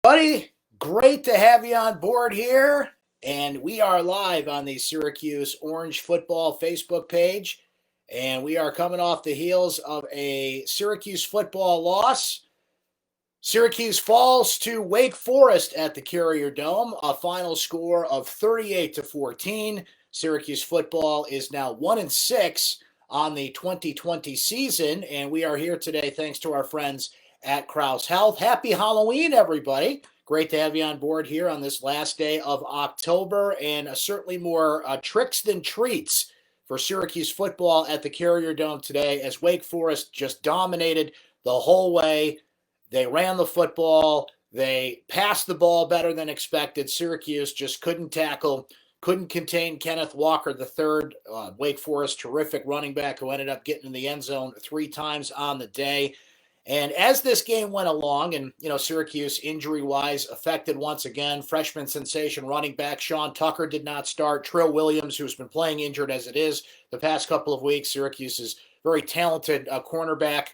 Buddy, great to have you on board here. And we are live on the Syracuse Orange Football Facebook page. And we are coming off the heels of a Syracuse football loss. Syracuse falls to Wake Forest at the Carrier Dome, a final score of 38-14. Syracuse football is now 1-6 on the 2020 season. And we are here today thanks to our friends at Krause Health. Happy Halloween, everybody. Great to have you on board here on this last day of October, and certainly more tricks than treats for Syracuse football at the Carrier Dome today as Wake Forest just dominated the whole way. They ran the football. They passed the ball better than expected. Syracuse just couldn't tackle, couldn't contain Kenneth Walker III, Wake Forest terrific running back who ended up getting in the end zone 3 times on the day. And as this game went along, and, Syracuse injury-wise affected once again, freshman sensation running back Sean Tucker did not start. Trill Williams, who's been playing injured as it is the past couple of weeks, Syracuse's very talented cornerback,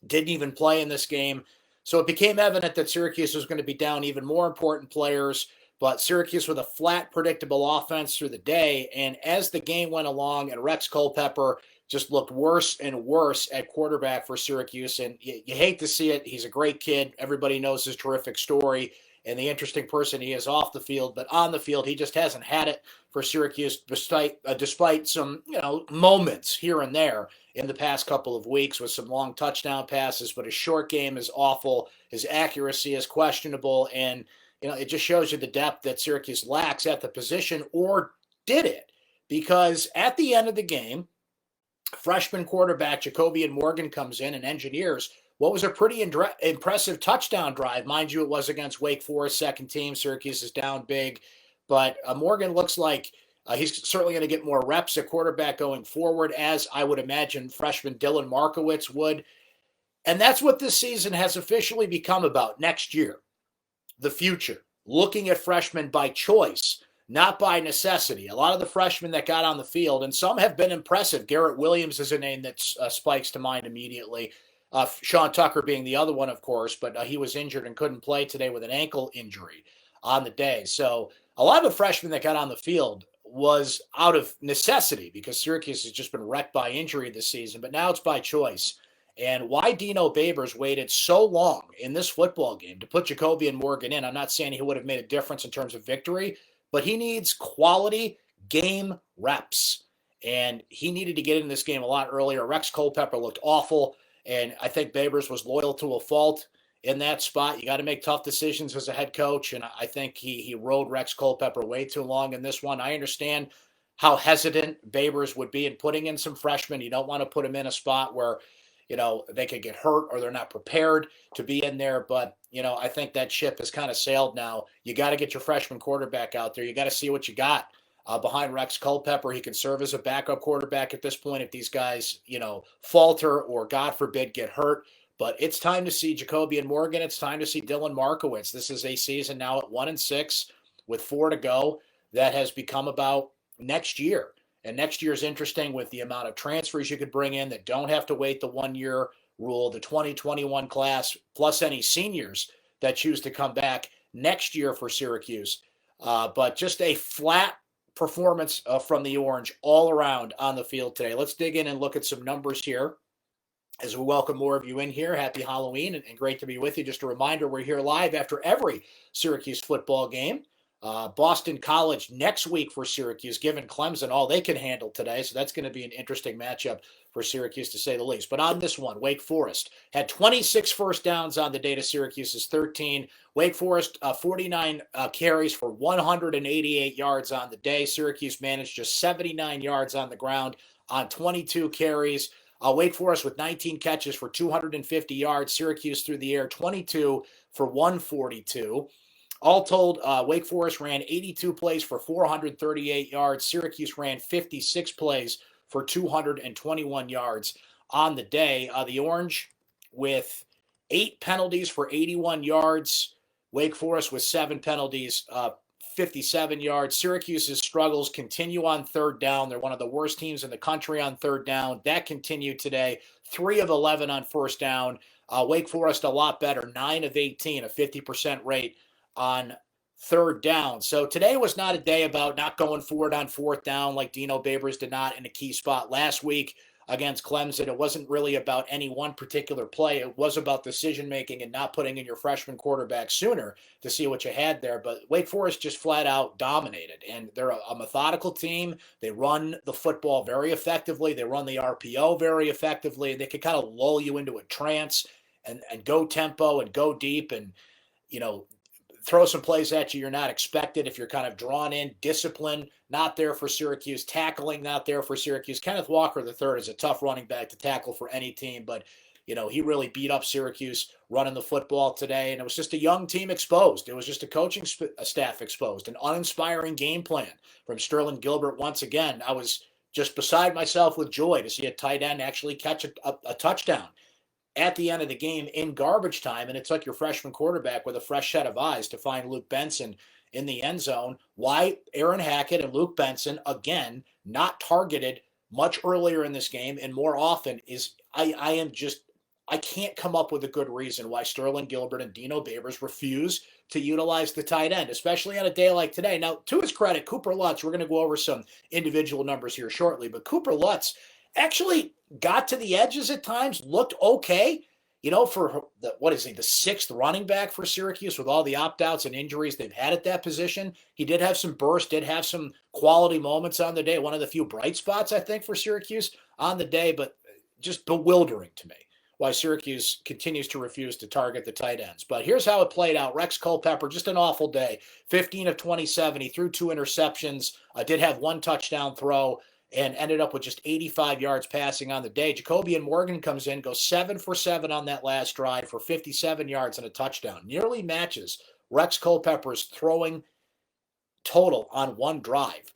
didn't even play in this game. So it became evident that Syracuse was going to be down even more important players, but Syracuse with a flat, predictable offense through the day. And as the game went along, and Rex Culpepper just looked worse and worse at quarterback for Syracuse. And you hate to see it. He's a great kid. Everybody knows his terrific story and the interesting person he is off the field. But on the field, he just hasn't had it for Syracuse despite some, moments here and there in the past couple of weeks with some long touchdown passes. But his short game is awful. His accuracy is questionable. And, it just shows you the depth that Syracuse lacks at the position, or did it? Because at the end of the game, freshman quarterback Jacobian Morgan comes in and engineers what was a pretty impressive touchdown drive. Mind you, it was against Wake Forest, second team. Syracuse is down big. But Morgan looks like he's certainly going to get more reps at quarterback going forward, as I would imagine freshman Dylan Markowitz would. And that's what this season has officially become about next year. The future. Looking at freshmen by choice, not by necessity. A lot of the freshmen that got on the field, and some have been impressive. Garrett Williams is a name that spikes to mind immediately. Sean Tucker being the other one, of course, but he was injured and couldn't play today with an ankle injury on the day. So a lot of the freshmen that got on the field was out of necessity because Syracuse has just been wrecked by injury this season, but now it's by choice. And why Dino Babers waited so long in this football game to put Jacobian Morgan in, I'm not saying he would have made a difference in terms of victory, but he needs quality game reps. And he needed to get in this game a lot earlier. Rex Culpepper looked awful, and I think Babers was loyal to a fault in that spot. You got to make tough decisions as a head coach, and I think he rode Rex Culpepper way too long in this one. I understand how hesitant Babers would be in putting in some freshmen. You don't want to put him in a spot where they could get hurt or they're not prepared to be in there. But, I think that ship has kind of sailed now. You got to get your freshman quarterback out there. You got to see what you got behind Rex Culpepper. He can serve as a backup quarterback at this point if these guys, falter or, God forbid, get hurt. But it's time to see Jacobian Morgan. It's time to see Dylan Markowitz. This is a season now at 1-6 with 4 to go that has become about next year. And next year is interesting with the amount of transfers you could bring in that don't have to wait the 1-year rule, the 2021 class, plus any seniors that choose to come back next year for Syracuse. But just a flat performance from the Orange all around on the field today. Let's dig in and look at some numbers here as we welcome more of you in here. Happy Halloween and great to be with you. Just a reminder, we're here live after every Syracuse football game. Boston College next week for Syracuse, given Clemson all they can handle today. So that's going to be an interesting matchup for Syracuse, to say the least. But on this one, Wake Forest had 26 first downs on the day to Syracuse's 13. Wake Forest, 49 carries for 188 yards on the day. Syracuse managed just 79 yards on the ground on 22 carries. Wake Forest with 19 catches for 250 yards. Syracuse through the air, 22 for 142. All told, Wake Forest ran 82 plays for 438 yards. Syracuse ran 56 plays for 221 yards on the day. The Orange with 8 penalties for 81 yards. Wake Forest with 7 penalties, 57 yards. Syracuse's struggles continue on third down. They're one of the worst teams in the country on third down. That continued today. 3 of 11 on first down. Wake Forest a lot better, 9 of 18, a 50% rate on third down. So today was not a day about not going forward on fourth down like Dino Babers did not in a key spot last week against Clemson. It wasn't really about any one particular play. It was about decision making and not putting in your freshman quarterback sooner to see what you had there. But Wake Forest just flat out dominated, and they're a methodical team. They run the football very effectively. They run the RPO very effectively. They can kind of lull you into a trance and go tempo and go deep and, you know, throw some plays at you you're not expected if you're kind of drawn in. Discipline not there for Syracuse. Tackling not there for Syracuse. Kenneth Walker III is a tough running back to tackle for any team, but he really beat up Syracuse running the football today, and it was just a young team exposed. It was just a coaching staff exposed, an uninspiring game plan from Sterling Gilbert once again. I was just beside myself with joy to see a tight end actually catch a touchdown at the end of the game in garbage time, and it took your freshman quarterback with a fresh set of eyes to find Luke Benson in the end zone. Why Aaron Hackett and Luke Benson, again, not targeted much earlier in this game and more often is I can't come up with a good reason why Sterling Gilbert and Dino Babers refuse to utilize the tight end, especially on a day like today. Now, to his credit, Cooper Lutz, we're going to go over some individual numbers here shortly, but Cooper Lutz actually got to the edges at times, looked okay. For the sixth running back for Syracuse with all the opt-outs and injuries they've had at that position. He did have some bursts, did have some quality moments on the day. One of the few bright spots, I think, for Syracuse on the day, but just bewildering to me why Syracuse continues to refuse to target the tight ends. But here's how it played out. Rex Culpepper, just an awful day. 15 of 27. He threw 2 interceptions, did have 1 touchdown throw, and ended up with just 85 yards passing on the day. Jacobian Morgan comes in, goes 7 for 7 on that last drive for 57 yards and a touchdown. Nearly matches Rex Culpepper's throwing total on one drive.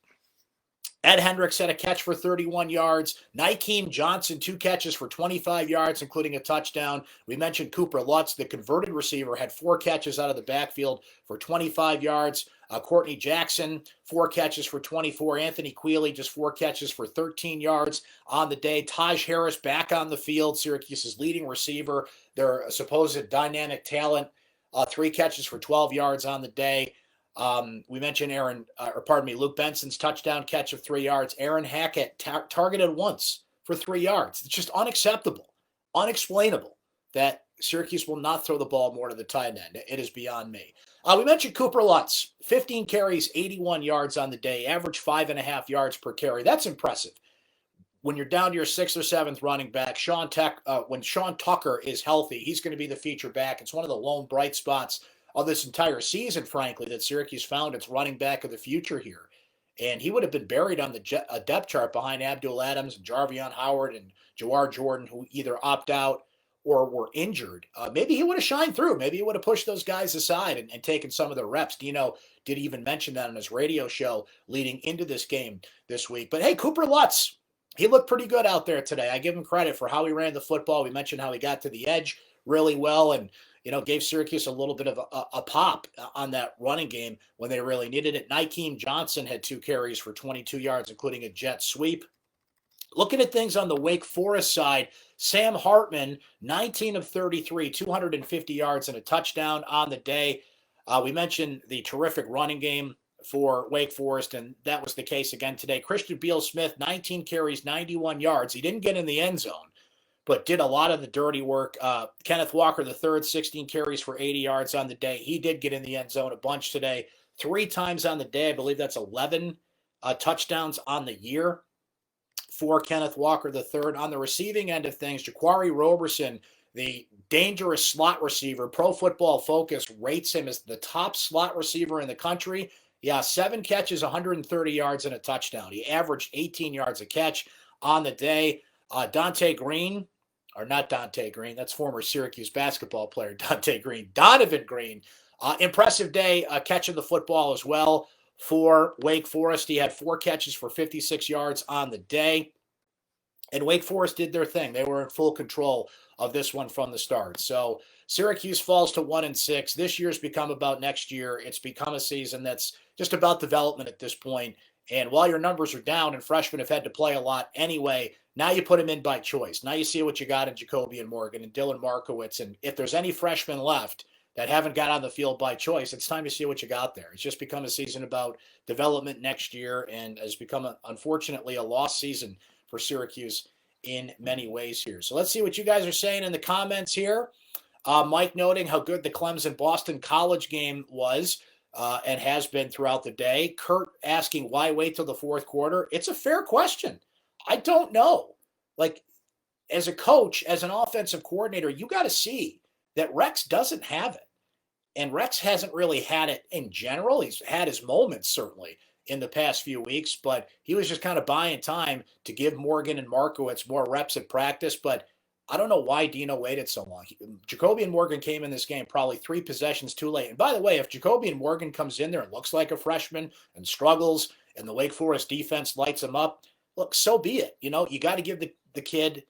Ed Hendricks had a catch for 31 yards. Nykeem Johnson, 2 catches for 25 yards, including a touchdown. We mentioned Cooper Lutz, the converted receiver, had 4 catches out of the backfield for 25 yards. Courtney Jackson, 4 catches for 24. Anthony Quealy, just 4 catches for 13 yards on the day. Taj Harris back on the field, Syracuse's leading receiver, their supposed dynamic talent, 3 catches for 12 yards on the day. We mentioned Luke Benson's touchdown catch of 3 yards. Aaron Hackett targeted once for 3 yards. It's just unacceptable, unexplainable that Syracuse will not throw the ball more to the tight end. It is beyond me. We mentioned Cooper Lutz, 15 carries, 81 yards on the day, average 5.5 yards per carry. That's impressive. When you're down to your 6th or 7th running back, when Sean Tucker is healthy, he's going to be the feature back. It's one of the lone bright spots of this entire season, frankly, that Syracuse found its running back of the future here. And he would have been buried on the depth chart behind Abdul Adams and Jarvion Howard and Jawar Jordan, who either opt out or were injured. Maybe he would have shined through. Maybe he would have pushed those guys aside and taken some of the reps. Dino did even mention that on his radio show leading into this game this week. But hey, Cooper Lutz, he looked pretty good out there today. I give him credit for how he ran the football. We mentioned how he got to the edge really well and gave Syracuse a little bit of a pop on that running game when they really needed it. Nykeem Johnson had 2 carries for 22 yards, including a jet sweep. Looking at things on the Wake Forest side, Sam Hartman, 19 of 33, 250 yards and a touchdown on the day. We mentioned the terrific running game for Wake Forest, and that was the case again today. Christian Beal-Smith, 19 carries, 91 yards. He didn't get in the end zone, but did a lot of the dirty work. Kenneth Walker III, 16 carries for 80 yards on the day. He did get in the end zone a bunch today. 3 times on the day. I believe that's 11 touchdowns on the year for Kenneth Walker III. On the receiving end of things, Jaquari Roberson, the dangerous slot receiver, Pro Football Focus rates him as the top slot receiver in the country. Yeah, 7 catches, 130 yards and a touchdown. He averaged 18 yards a catch on the day. Donovan Green, that's former Syracuse basketball player Donovan Green. Impressive day catching the football as well for Wake Forest. He had 4 catches for 56 yards on the day. And Wake Forest did their thing. They were in full control of this one from the start. So Syracuse falls to 1-6. This year's become about next year. It's become a season that's just about development at this point. And while your numbers are down and freshmen have had to play a lot anyway, Now you put him in by choice. Now you see what you got in Jacobian Morgan and Dylan Markowitz. And if there's any freshmen left that haven't got on the field by choice, it's time to see what you got there. It's just become a season about development next year and has become, unfortunately, a lost season for Syracuse in many ways here. So let's see what you guys are saying in the comments here. Mike noting how good the Clemson-Boston College game was and has been throughout the day. Kurt asking why wait till the fourth quarter. It's a fair question. I don't know. Like, as a coach, as an offensive coordinator, you got to see that Rex doesn't have it. And Rex hasn't really had it in general. He's had his moments, certainly, in the past few weeks, but he was just kind of buying time to give Morgan and Markowitz more reps at practice. But I don't know why Dino waited so long. Jacobian Morgan came in this game probably 3 possessions too late. And by the way, if Jacobian Morgan comes in there and looks like a freshman and struggles and the Wake Forest defense lights him up, look, so be it. You know, you got to give the kid,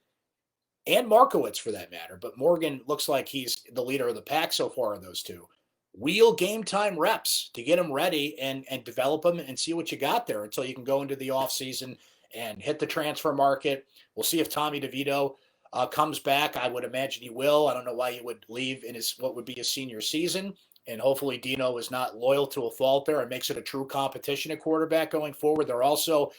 and Markowitz for that matter, but Morgan looks like he's the leader of the pack so far of those two. Real game time reps to get them ready and develop them and see what you got there until you can go into the offseason and hit the transfer market. We'll see if Tommy DeVito comes back. I would imagine he will. I don't know why he would leave in his what would be his senior season. And hopefully Dino is not loyal to a fault there and makes it a true competition at quarterback going forward. They're also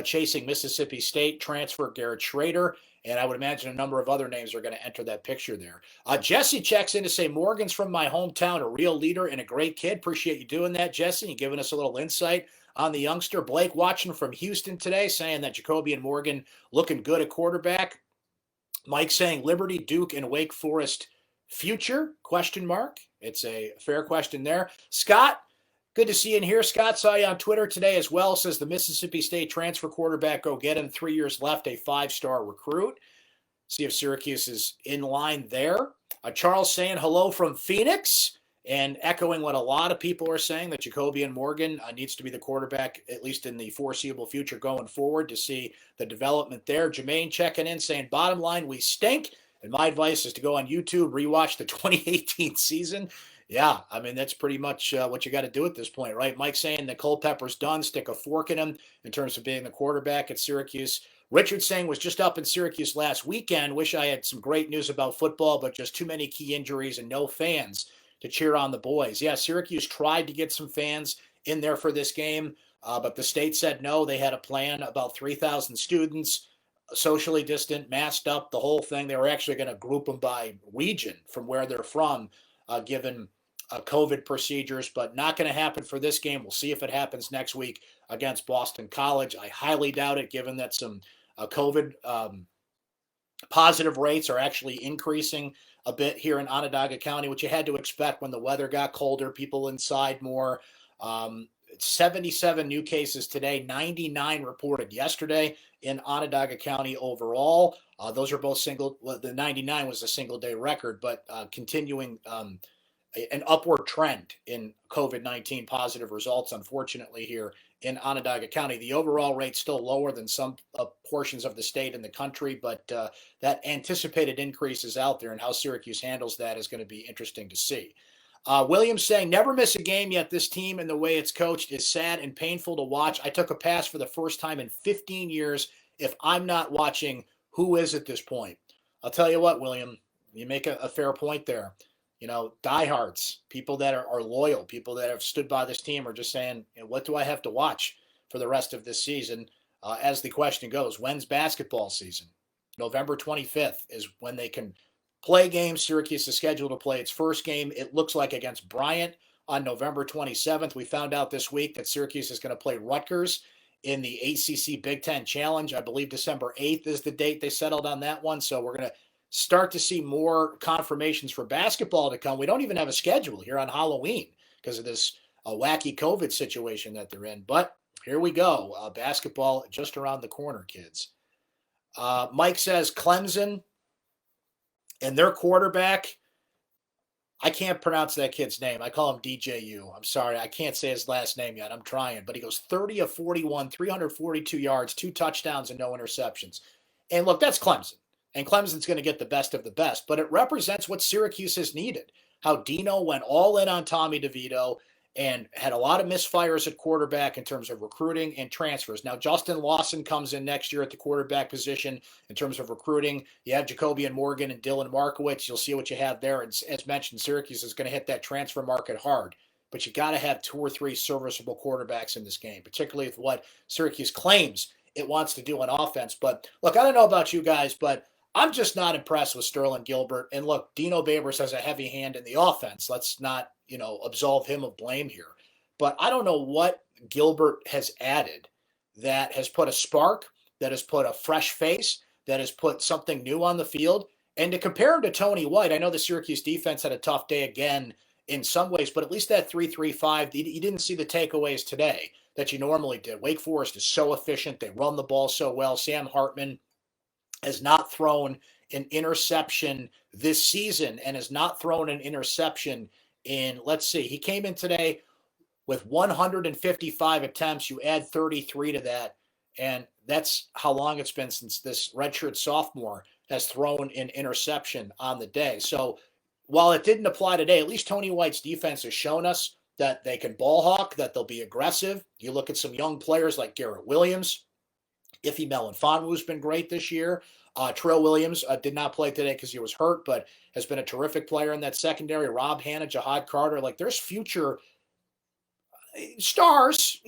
chasing Mississippi State transfer Garrett Schrader, and I would imagine a number of other names are going to enter that picture there. Jesse checks in to say, Morgan's from my hometown, a real leader and a great kid. Appreciate you doing that, Jesse, and giving us a little insight on the youngster. Blake watching from Houston today, saying that Jacobian Morgan looking good at quarterback. Mike saying Liberty, Duke, and Wake Forest future, question mark. It's a fair question there. Scott, good to see you in here. Scott, saw you on Twitter today as well. Says the Mississippi State transfer quarterback, go get him. 3 years left, a 5-star recruit. See if Syracuse is in line there. Charles saying hello from Phoenix and echoing what a lot of people are saying, that Jacobian Morgan needs to be the quarterback, at least in the foreseeable future going forward, to see the development there. Jermaine checking in saying, bottom line, we stink. And my advice is to go on YouTube, rewatch the 2018 season. Yeah, I mean, that's pretty much what you got to do at this point, right? Mike saying that Culpepper's done, stick a fork in him in terms of being the quarterback at Syracuse. Richard saying was just up in Syracuse last weekend. Wish I had some great news about football, but just too many key injuries and no fans to cheer on the boys. Yeah, Syracuse tried to get some fans in there for this game, but the state said no. They had a plan, about 3,000 students, socially distant, masked up, the whole thing. They were actually going to group them by region from where they're from, given COVID procedures, but not going to happen for this game. We'll see if it happens next week against Boston College. I highly doubt it, given that some COVID positive rates are actually increasing a bit here in Onondaga County, which you had to expect when the weather got colder, people inside more. 77 new cases today, 99 reported yesterday in Onondaga County overall. Those are both the 99 was a single day record, but continuing an upward trend in COVID-19 positive results, unfortunately, here in Onondaga County. The overall rate's still lower than some portions of the state and the country, but that anticipated increase is out there, and how Syracuse handles that is going to be interesting to see. Williams saying, never miss a game yet. This team and the way it's coached is sad and painful to watch. I took a pass for the first time in 15 years. If I'm not watching, who is at this point? I'll tell you what, William, you make a fair point there. You know, diehards, people that are loyal, people that have stood by this team are just saying, what do I have to watch for the rest of this season? As the question goes, when's basketball season? November 25th is when they can play games. Syracuse is scheduled to play its first game, it looks like, against Bryant on November 27th. We found out this week that Syracuse is going to play Rutgers in the ACC Big Ten Challenge. I believe December 8th is the date they settled on that one. So we're going to start to see more confirmations for basketball to come. We don't even have a schedule here on Halloween because of this wacky COVID situation that they're in. But here we go. Basketball just around the corner, kids. Mike says Clemson and their quarterback, I can't pronounce that kid's name. I call him DJU. I'm sorry. I can't say his last name yet. I'm trying. But he goes 30 of 41, 342 yards, 2 touchdowns, and no interceptions. And look, that's Clemson. And Clemson's going to get the best of the best. But it represents what Syracuse has needed. How Dino went all in on Tommy DeVito and had a lot of misfires at quarterback in terms of recruiting and transfers. Now, Justin Lawson comes in next year at the quarterback position in terms of recruiting. You have Jacobian Morgan and Dylan Markowitz. You'll see what you have there. And as mentioned, Syracuse is going to hit that transfer market hard. But you got to have 2 or 3 serviceable quarterbacks in this game, particularly with what Syracuse claims it wants to do on offense. But look, I don't know about you guys, but I'm just not impressed with Sterling Gilbert. And look, Dino Babers has a heavy hand in the offense. Let's not, absolve him of blame here. But I don't know what Gilbert has added that has put a spark, that has put a fresh face, that has put something new on the field. And to compare him to Tony White, I know the Syracuse defense had a tough day again in some ways, but at least that 3-3-5, you didn't see the takeaways today that you normally did. Wake Forest is so efficient. They run the ball so well. Sam Hartman has not thrown an interception this season and has not thrown an interception in, let's see, he came in today with 155 attempts. You add 33 to that, and that's how long it's been since this redshirt sophomore has thrown an interception on the day. So while it didn't apply today, at least Tony White's defense has shown us that they can ball hawk, that they'll be aggressive. You look at some young players like Garrett Williams. Iffy Melifonwu's been great this year. Trill Williams did not play today because he was hurt, but has been a terrific player in that secondary. Rob Hanna, Jihad Carter, like there's future stars.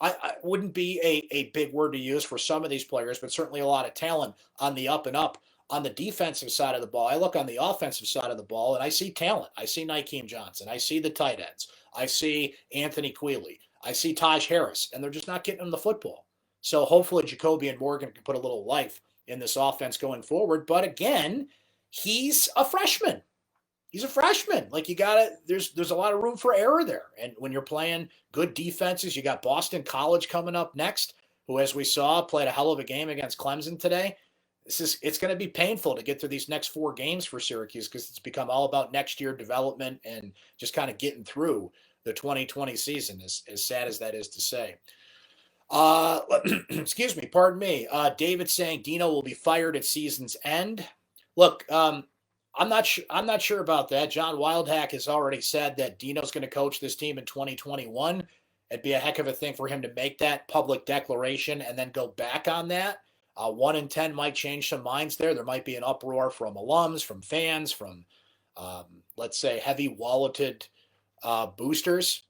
I wouldn't be a big word to use for some of these players, but certainly a lot of talent on the up and up on the defensive side of the ball. I look on the offensive side of the ball and I see talent. I see Nykeem Johnson. I see the tight ends. I see Anthony Quealy. I see Taj Harris, and they're just not getting him the football. So hopefully Jacobian Morgan can put a little life in this offense going forward. But again, he's a freshman. He's a freshman. Like there's a lot of room for error there. And when you're playing good defenses, you got Boston College coming up next, who, as we saw, played a hell of a game against Clemson today. It's going to be painful to get through these next 4 games for Syracuse because it's become all about next year development and just kind of getting through the 2020 season, as sad as that is to say. Excuse me, pardon me. David saying Dino will be fired at season's end. Look, I'm not sure about that. John Wildhack has already said that Dino's going to coach this team in 2021. It'd be a heck of a thing for him to make that public declaration and then go back on that. 1 in 10 might change some minds there. There might be an uproar from alums, from fans, from, let's say, heavy walleted boosters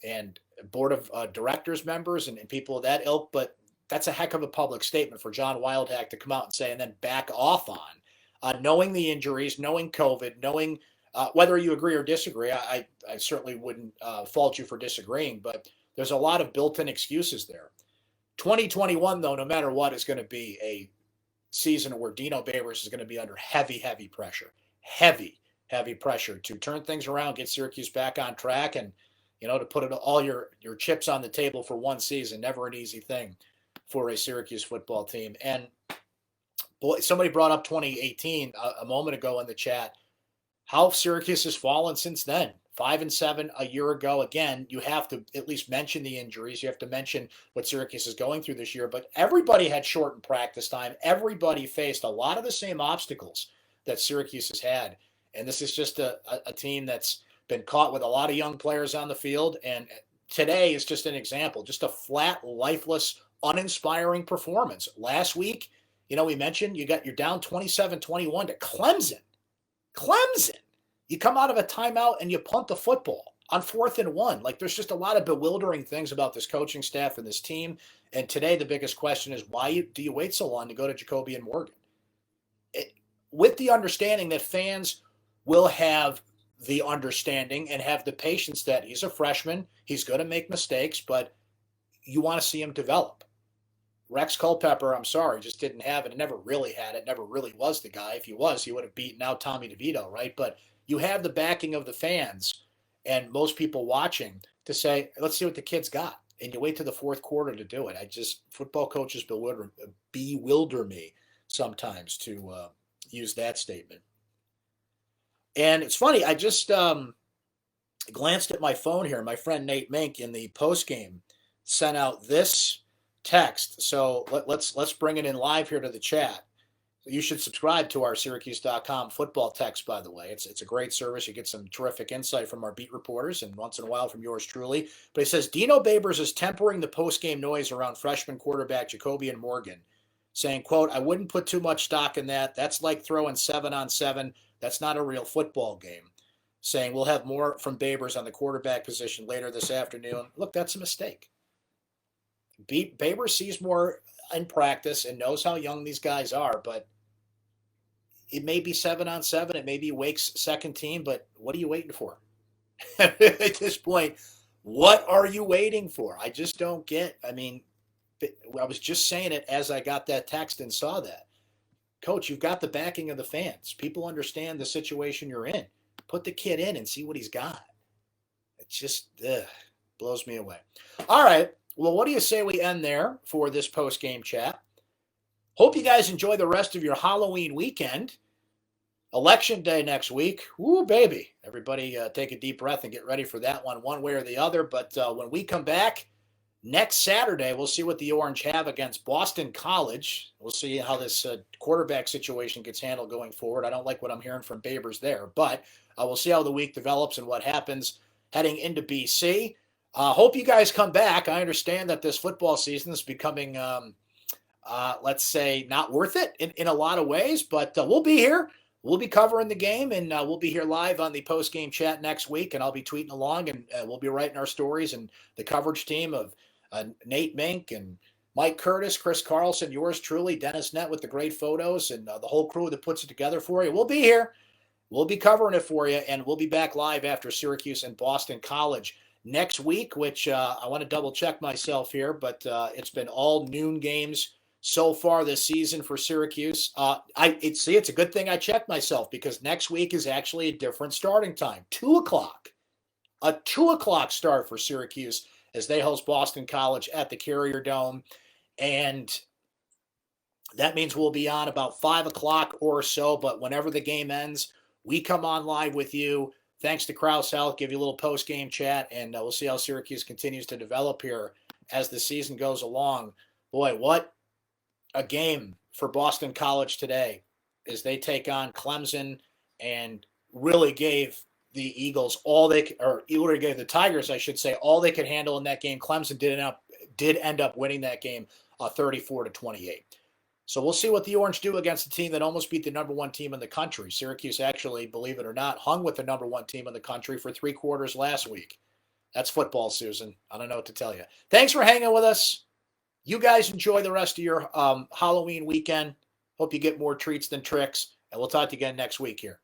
and board of directors members and people of that ilk. But that's a heck of a public statement for John Wildhack to come out and say and then back off on. Knowing the injuries, knowing COVID, knowing whether you agree or disagree, I certainly wouldn't fault you for disagreeing, but there's a lot of built-in excuses there. 2021, though, no matter what, is going to be a season where Dino Babers is going to be under heavy, heavy pressure. Heavy pressure to turn things around, get Syracuse back on track, and, to put all your chips on the table for one season. Never an easy thing for a Syracuse football team. And boy, somebody brought up 2018 a moment ago in the chat. How Syracuse has fallen since then. 5-7 a year ago. Again, you have to at least mention the injuries. You have to mention what Syracuse is going through this year. But everybody had shortened practice time. Everybody faced a lot of the same obstacles that Syracuse has had. And this is just a team that's been caught with a lot of young players on the field. And today is just an example, just a flat, lifeless, uninspiring performance. Last week, we mentioned you're down 27-21 to Clemson. You come out of a timeout and you punt the football on 4th and 1. Like, there's just a lot of bewildering things about this coaching staff and this team. And today the biggest question is, why do you wait so long to go to Jacobian Morgan? With the understanding that fans will have the understanding and have the patience that he's a freshman, he's going to make mistakes, but you want to see him develop. Rex Culpepper, I'm sorry, just didn't have it. Never really had it. Never really was the guy. If he was, he would have beaten out Tommy DeVito, right? But you have the backing of the fans and most people watching to say, let's see what the kid's got. And you wait to the 4th quarter to do it. Football coaches bewilder me sometimes, to use that statement. And it's funny, I just glanced at my phone here. My friend Nate Mink in the postgame sent out this text. So let's bring it in live here to the chat. You should subscribe to our syracuse.com football text, by the way. It's a great service. You get some terrific insight from our beat reporters and once in a while from yours truly. But he says Dino Babers is tempering the post-game noise around freshman quarterback Jacobian Morgan, saying, quote, "I wouldn't put too much stock in that. That's like throwing 7-on-7. That's not a real football game." Saying we'll have more from Babers on the quarterback position later this afternoon. Look, that's a mistake. Babers sees more in practice and knows how young these guys are, but it may be 7-on-7. It may be Wake's second team, but what are you waiting for? At this point, what are you waiting for? I just don't get. I mean, I was just saying it as I got that text and saw that. Coach, you've got the backing of the fans. People understand the situation you're in. Put the kid in and see what he's got. It just blows me away. All right. Well, what do you say we end there for this post-game chat? Hope you guys enjoy the rest of your Halloween weekend. Election day next week. Woo, baby. Everybody take a deep breath and get ready for that one way or the other. But when we come back next Saturday, we'll see what the Orange have against Boston College. We'll see how this quarterback situation gets handled going forward. I don't like what I'm hearing from Babers there, but we'll see how the week develops and what happens heading into BC. Hope you guys come back. I understand that this football season is becoming, let's say, not worth it in a lot of ways, but we'll be here. We'll be covering the game, and we'll be here live on the post-game chat next week, and I'll be tweeting along, and we'll be writing our stories, and the coverage team of Nate Mink and Mike Curtis, Chris Carlson, yours truly, Dennis Nett with the great photos, and the whole crew that puts it together for you. We'll be here. We'll be covering it for you, and we'll be back live after Syracuse and Boston College next week, which I want to double-check myself here, but it's been all noon games so far this season for Syracuse. It's a good thing I checked myself because next week is actually a different starting time, 2 o'clock. A 2 o'clock start for Syracuse as they host Boston College at the Carrier Dome. And that means we'll be on about 5 o'clock or so, but whenever the game ends, we come on live with you. Thanks to Krause Health, give you a little post-game chat, and we'll see how Syracuse continues to develop here as the season goes along. Boy, what a game for Boston College today as they take on Clemson and really gave the Eagles all they could, or really gave the Tigers, I should say, all they could handle in that game. Clemson did end up winning that game 34-28. So we'll see what the Orange do against a team that almost beat the number one team in the country. Syracuse actually, believe it or not, hung with the number one team in the country for 3 quarters last week. That's football, Susan. I don't know what to tell you. Thanks for hanging with us. You guys enjoy the rest of your Halloween weekend. Hope you get more treats than tricks, and we'll talk to you again next week here.